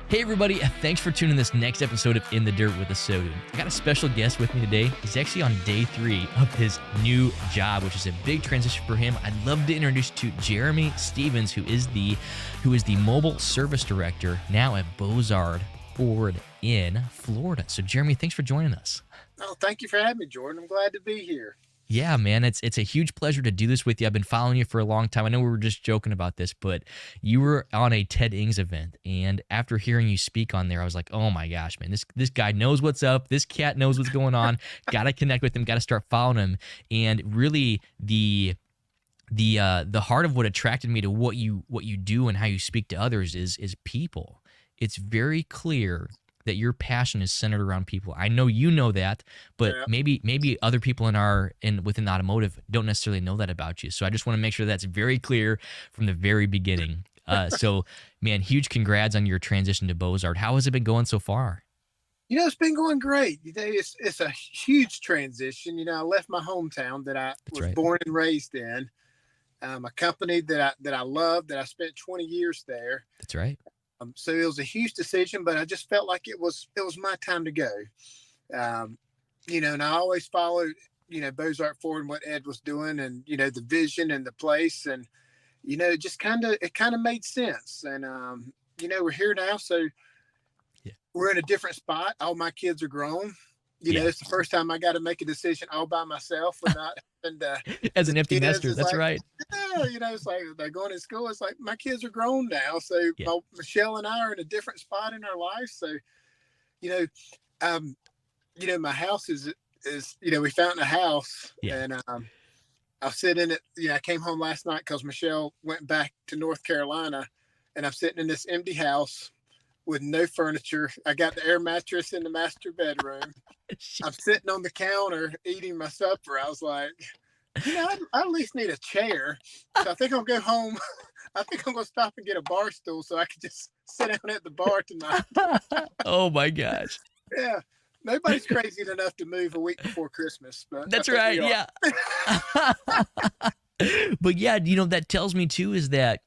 Hey everybody, thanks for tuning in this next episode of In the Dirt with ASOTU. I got a special guest with me today. He's actually on day 3 of his new job, which is a big transition for him. I'd love to introduce you to Jeremy Stevens, who is the mobile service director now at Bozard Ford in Florida. So Jeremy, thanks for joining us. Oh, thank you for having me, Jordan. I'm glad to be here. Yeah, man, it's a huge pleasure to do this with you. I've been following you for a long time. I know we were just joking about this, but you were on a Ted Ings event, and after hearing you speak on there, I was like, oh my gosh, man, this guy knows what's up. This cat knows what's going on. Got to connect with him. Got to start following him. And really, the heart of what attracted me to what you do and how you speak to others is people. It's very clear that your passion is centered around people. I know you know that, but Yeah. maybe other people within automotive don't necessarily know that about you. So I just want to make sure that's very clear from the very beginning. So, man, huge congrats on your transition to Bozard. How has it been going so far? It's been going great. It's a huge transition. I left my hometown that I was born and raised in, a company that I love, that I spent 20 years there. That's right. So it was a huge decision, but I just felt like it was my time to go. And I always followed, Bozard Ford and what Ed was doing, and the vision and the place, and it just kind of made sense. And we're here now, so yeah. We're in a different spot. All my kids are grown. It's the first time I got to make a decision all by myself without having to. As an empty nester, that's like, right. Yeah, it's like they're going to school. It's like my kids are grown now, so Michelle and I are in a different spot in our life. So, my house is we found a house, and I'll sit in it. I came home last night because Michelle went back to North Carolina, and I'm sitting in this empty house with no furniture. I got the air mattress in the master bedroom. I'm sitting on the counter eating my supper. I was like, I at least need a chair. So I think I'll go home. I think I'm going to stop and get a bar stool so I can just sit down at the bar tonight. Oh my gosh. Yeah. Nobody's crazy enough to move a week before Christmas. But that's right. Yeah. But yeah, that tells me too is that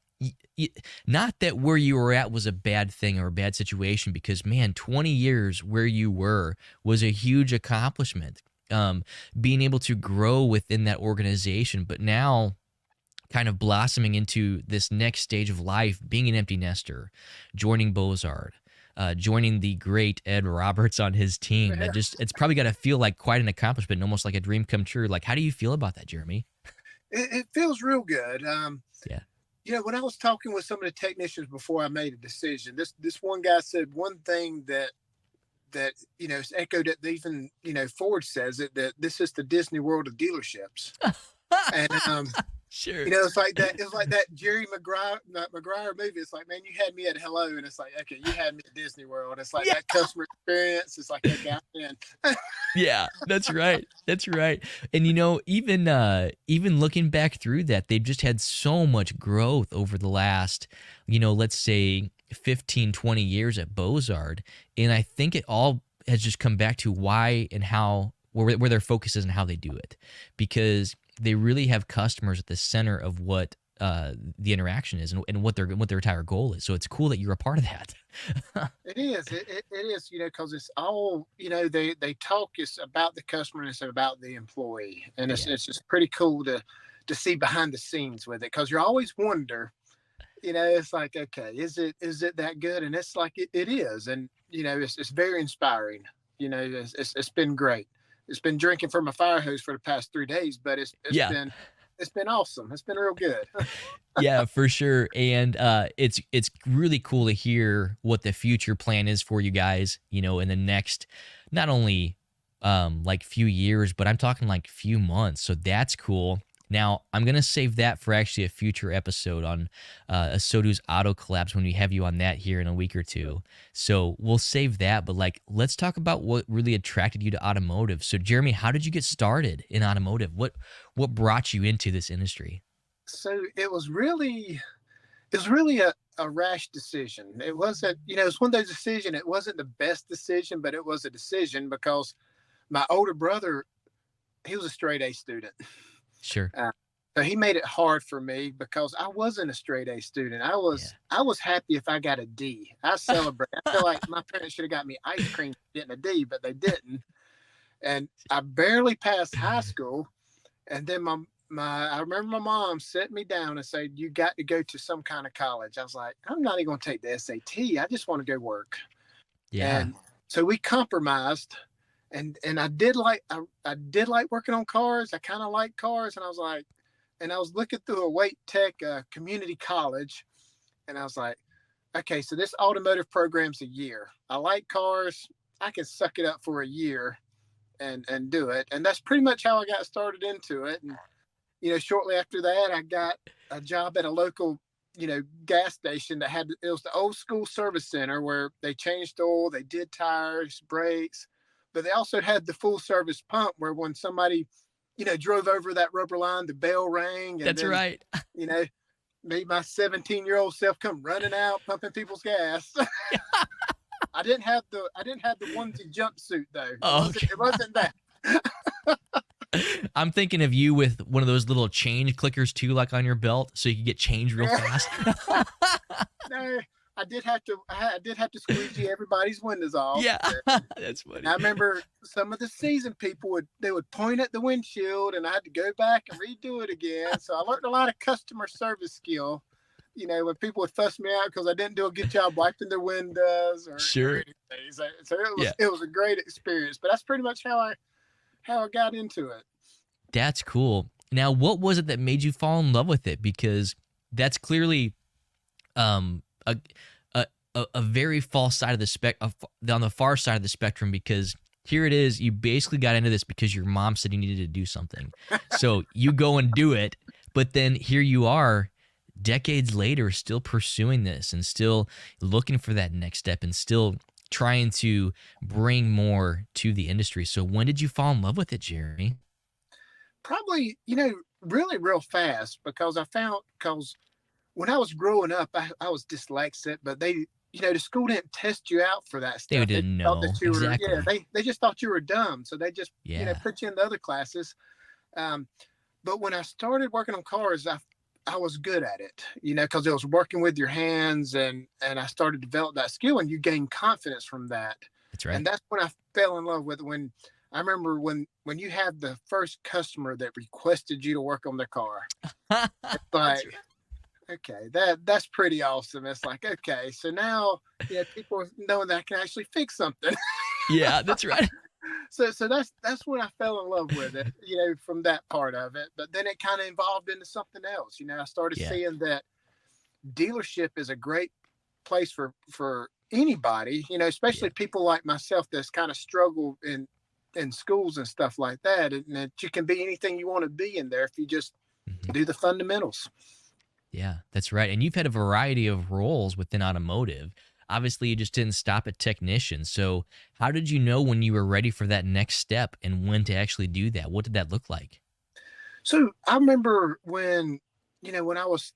not that where you were at was a bad thing or a bad situation, because man, 20 years where you were was a huge accomplishment. Being able to grow within that organization, but now kind of blossoming into this next stage of life, being an empty nester, joining Bozard, joining the great Ed Roberts on his team. Yeah. It's probably got to feel like quite an accomplishment, almost like a dream come true. Like, how do you feel about that, Jeremy? It feels real good. Yeah. When I was talking with some of the technicians before I made a decision, this one guy said one thing that is echoed at even Ford says it, that this is the Disney World of dealerships. And sure. It's like that Jerry Maguire movie. It's like, man, you had me at hello, and it's like, okay, you had me at Disney World. It's like that customer experience. It's like that guy in. Yeah, that's right. That's right. And even looking back through that, they've just had so much growth over the last, let's say 15, 20 years at Bozard. And I think it all has just come back to why and how, where their focus is and how they do it, because they really have customers at the center of what the interaction is and what their entire goal is. So it's cool that you're a part of that. It is. It is, because it's all, they talk is about the customer and it's about the employee. And it's just pretty cool to see behind the scenes with it, because you always wonder, it's like, okay, is it that good? And it's like, it is. And, it's very inspiring. It's been great. It's been drinking from a fire hose for the past 3 days, but it's been awesome. It's been real good. Yeah, for sure. And it's really cool to hear what the future plan is for you guys, in the next, not only like few years, but I'm talking like few months. So that's cool. Now, I'm going to save that for actually a future episode on ASOTU's Auto Collabs when we have you on that here in a week or two. So we'll save that, but let's talk about what really attracted you to automotive. So Jeremy, how did you get started in automotive? What brought you into this industry? So it was really a rash decision. It wasn't, it's one of those decisions. It wasn't the best decision, but it was a decision because my older brother, he was a straight A student. Sure. So he made it hard for me because I wasn't a straight A student. I Yeah. was I was happy if I got a D. I celebrate. I feel like my parents should have got me ice cream for getting a D, but they didn't. And I barely passed high school. And then I remember my mom set me down and said, "You got to go to some kind of college." I was like, "I'm not even going to take the SAT. I just want to go work." Yeah. And so we compromised, and I did like working on cars. I kind of like cars, and I was like, and I was looking through a Wake Tech community college, and I was like, okay, so this automotive program's a year. I like cars. I can suck it up for a year and do it. And that's pretty much how I got started into it. And shortly after that, I got a job at a local gas station that it was the old school service center where they changed oil, they did tires, brakes, but they also had the full service pump where when somebody drove over that rubber line, the bell rang, and That's then right. made my 17-year-old self come running out pumping people's gas. I didn't have the onesie jumpsuit though. It wasn't that. I'm thinking of you with one of those little change clickers too, like on your belt, so you can get change real fast. No, I did have to squeegee everybody's windows off. Yeah, that's funny. I remember some of the seasoned people would point at the windshield, and I had to go back and redo it again. So I learned a lot of customer service skill. When people would fuss me out because I didn't do a good job wiping their windows or anything. So it was a great experience. But that's pretty much how I got into it. That's cool. Now, what was it that made you fall in love with it? Because that's clearly a very false side of the on the far side of the spectrum, because here it is, you basically got into this because your mom said you needed to do something. So you go and do it, but then here you are decades later still pursuing this and still looking for that next step and still trying to bring more to the industry. So when did you fall in love with it, Jeremy? Probably, really real fast, because when I was growing up, I was dyslexic, but the school didn't test you out for that stuff. They didn't know. Exactly. They just thought you were dumb. So they just, Yeah. put you in the other classes. But when I started working on cars, I was good at it, because it was working with your hands, and I started to develop that skill, and you gain confidence from that. That's right. And that's when I fell in love with it. When I remember when you have the first customer that requested you to work on their car. It's like, okay, that's pretty awesome. It's like, okay, so now people knowing that I can actually fix something. Yeah, that's right. So that's when I fell in love with it, from that part of it. But then it kind of evolved into something else. I started seeing that dealership is a great place for anybody, especially people like myself that's kind of struggled in schools and stuff like that. And that you can be anything you want to be in there if you just do the fundamentals. Yeah, that's right. And you've had a variety of roles within automotive. Obviously, you just didn't stop at technician. So how did you know when you were ready for that next step and when to actually do that? What did that look like? So I remember when I was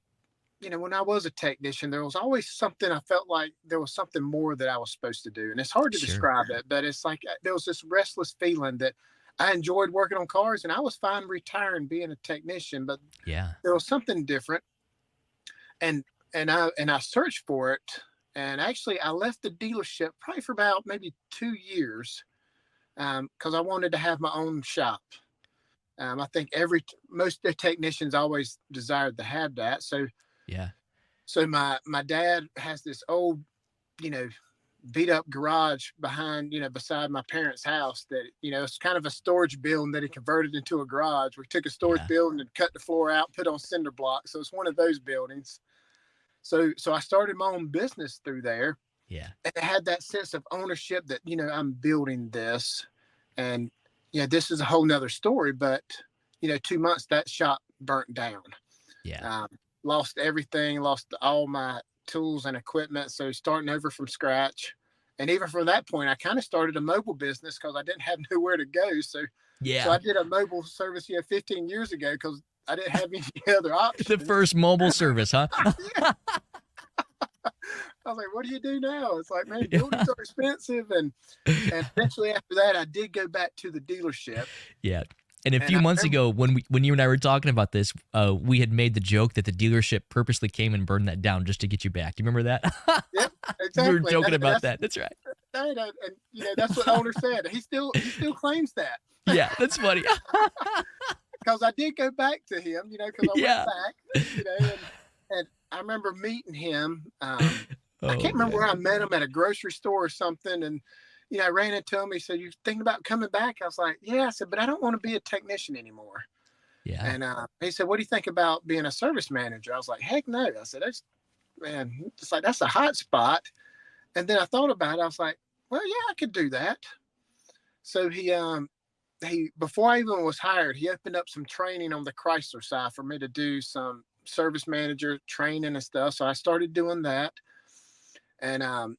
a technician, there was always something I felt like there was something more that I was supposed to do. And it's hard to describe it, but it's like there was this restless feeling that I enjoyed working on cars, and I was fine retiring being a technician, but there was something different. And I searched for it. And actually, I left the dealership probably for about maybe 2 years, because I wanted to have my own shop. I think most of the technicians always desired to have that. So my dad has this old, beat up garage beside my parents' house that, it's kind of a storage building that he converted into a garage. We took a storage building and cut the floor out, put on cinder blocks. So it's one of those buildings. So I started my own business through there. Yeah. And I had that sense of ownership that, I'm building this, and, this is a whole nother story, but, 2 months that shop burnt down. Yeah. Lost everything, lost all my tools and equipment. So starting over from scratch. And even from that point, I kind of started a mobile business because I didn't have nowhere to go. So I did a mobile service, 15 years ago, because I didn't have any other options. The first mobile service, huh? I was like, what do you do now? It's like, man, buildings are expensive. And eventually after that, I did go back to the dealership. Yeah. And a few months ago, when you and I were talking about this, we had made the joke that the dealership purposely came and burned that down just to get you back. You remember that? Yep, exactly. We were joking about that. That's right. And that's what owner said. He still claims that. Yeah, that's funny. Because I did go back to him, because I went back, and I remember meeting him. I can't remember where I met him, at a grocery store or something, and I ran into him. He said, "You thinking about coming back?" I was like, "Yeah." I said, "But I don't want to be a technician anymore." Yeah. And he said, "What do you think about being a service manager?" I was like, "Heck no." I said, that's a hot spot." And then I thought about it. I was like, "Well, yeah, I could do that." So he before I even was hired, he opened up some training on the Chrysler side for me to do some service manager training and stuff. So I started doing that. And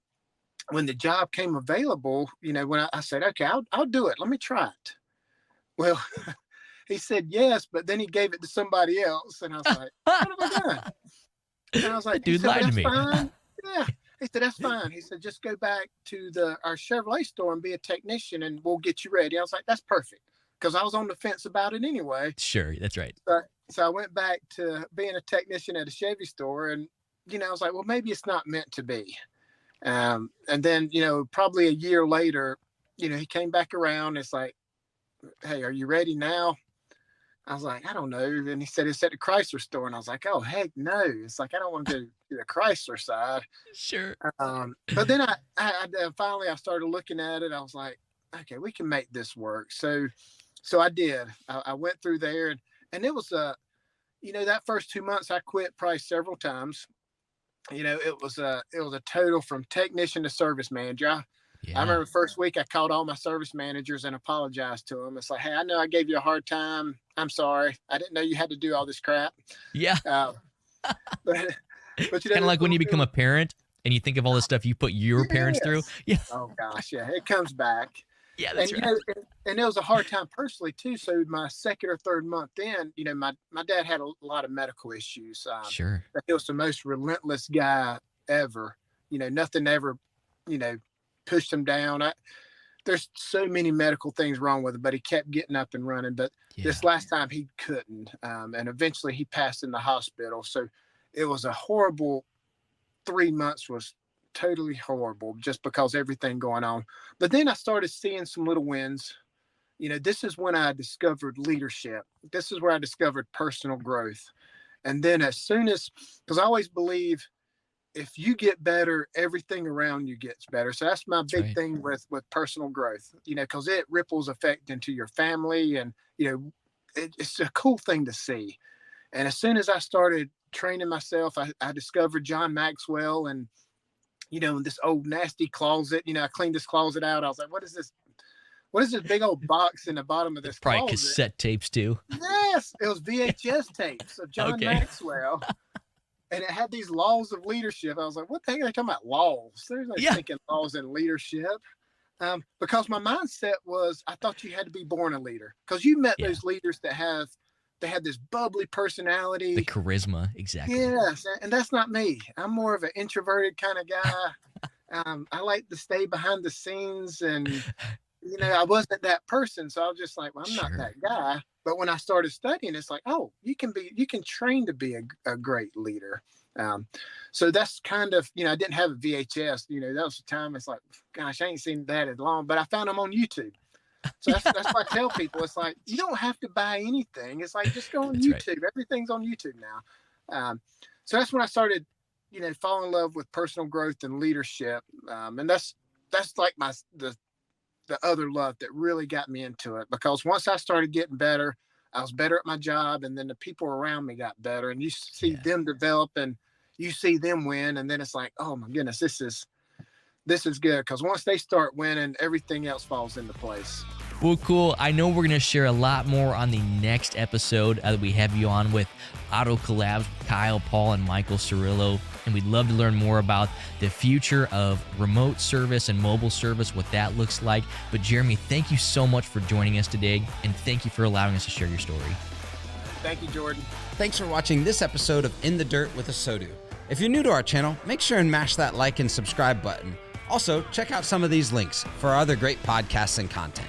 when the job came available, when I said, "Okay, I'll do it. Let me try it." Well, he said yes, but then he gave it to somebody else. And I was like, "What have I done?" And I was like, "Dude lied to me." Fine. Yeah. He said, "That's fine." He said, "Just go back to our Chevrolet store and be a technician and we'll get you ready." I was like, "That's perfect." Because I was on the fence about it anyway. Sure, that's right. So I went back to being a technician at a Chevy store, and I was like, well, maybe it's not meant to be. And then probably a year later, he came back around. It's like, "Hey, are you ready now?" I was like, "I don't know." And he said it's at the Chrysler store, and I was like, "Oh heck no!" It's like, I don't want to go to the Chrysler side. Sure. But then I finally I started looking at it. I was like, okay, we can make this work. So I did. I went through there, and it was that first 2 months I quit probably several times. It was a total from technician to service manager. I remember the first week I called all my service managers and apologized to them. It's like, "Hey, I know I gave you a hard time. I'm sorry. I didn't know you had to do all this crap." Yeah. But kind of like when you become a parent and you think of all the stuff you put your parents through. Yeah. Oh gosh, yeah, it comes back. Yeah, that's and, right. And it was a hard time personally too. So my second or third month in, my dad had a lot of medical issues. Sure. He was the most relentless guy ever. Nothing ever, pushed him down. There's so many medical things wrong with him, but he kept getting up and running. But this last time he couldn't. And eventually he passed in the hospital. So it was a horrible 3 months, was totally horrible just because everything going on. But then I started seeing some little wins. This is when I discovered leadership. This is where I discovered personal growth. And then because I always believe if you get better, everything around you gets better. So that's my big thing with personal growth, because it ripples effect into your family, and, it's a cool thing to see. And as soon as I started training myself, I discovered John Maxwell, and, in this old nasty closet, I cleaned this closet out. I was like, what is this big old box in the bottom of this Probably closet? cassette tapes too. Yes, it was VHS tapes of John Maxwell. And it had these laws of leadership. I was like, what the heck are they talking about laws? There's no thinking laws in leadership. Because my mindset was, I thought you had to be born a leader. Because you met those leaders that had this bubbly personality. The charisma, exactly. Yes, and that's not me. I'm more of an introverted kind of guy. I like to stay behind the scenes, and I wasn't that person. So I was just like, well, I'm not that guy. But when I started studying, it's like, oh, you can train to be a great leader. So that's kind of, I didn't have a VHS, that was the time. It's like, gosh, I ain't seen that as long, but I found them on YouTube. So that's why I tell people, it's like, you don't have to buy anything. It's like, just go on YouTube. Right. Everything's on YouTube now. So that's when I started, fall in love with personal growth and leadership. And that's like the other love that really got me into it, because once I started getting better, I was better at my job, and then the people around me got better, and you see them develop, and you see them win, and then it's like, oh my goodness, this is good, because once they start winning, everything else falls into place. Well, cool. I know we're going to share a lot more on the next episode that we have you on with Auto Collabs, Kyle, Paul, and Michael Cirillo. And we'd love to learn more about the future of remote service and mobile service, what that looks like. But Jeremy, thank you so much for joining us today, and thank you for allowing us to share your story. Thank you, Jordan. Thanks for watching this episode of In the Dirt with ASOTU. If you're new to our channel, make sure and mash that like and subscribe button. Also, check out some of these links for our other great podcasts and content.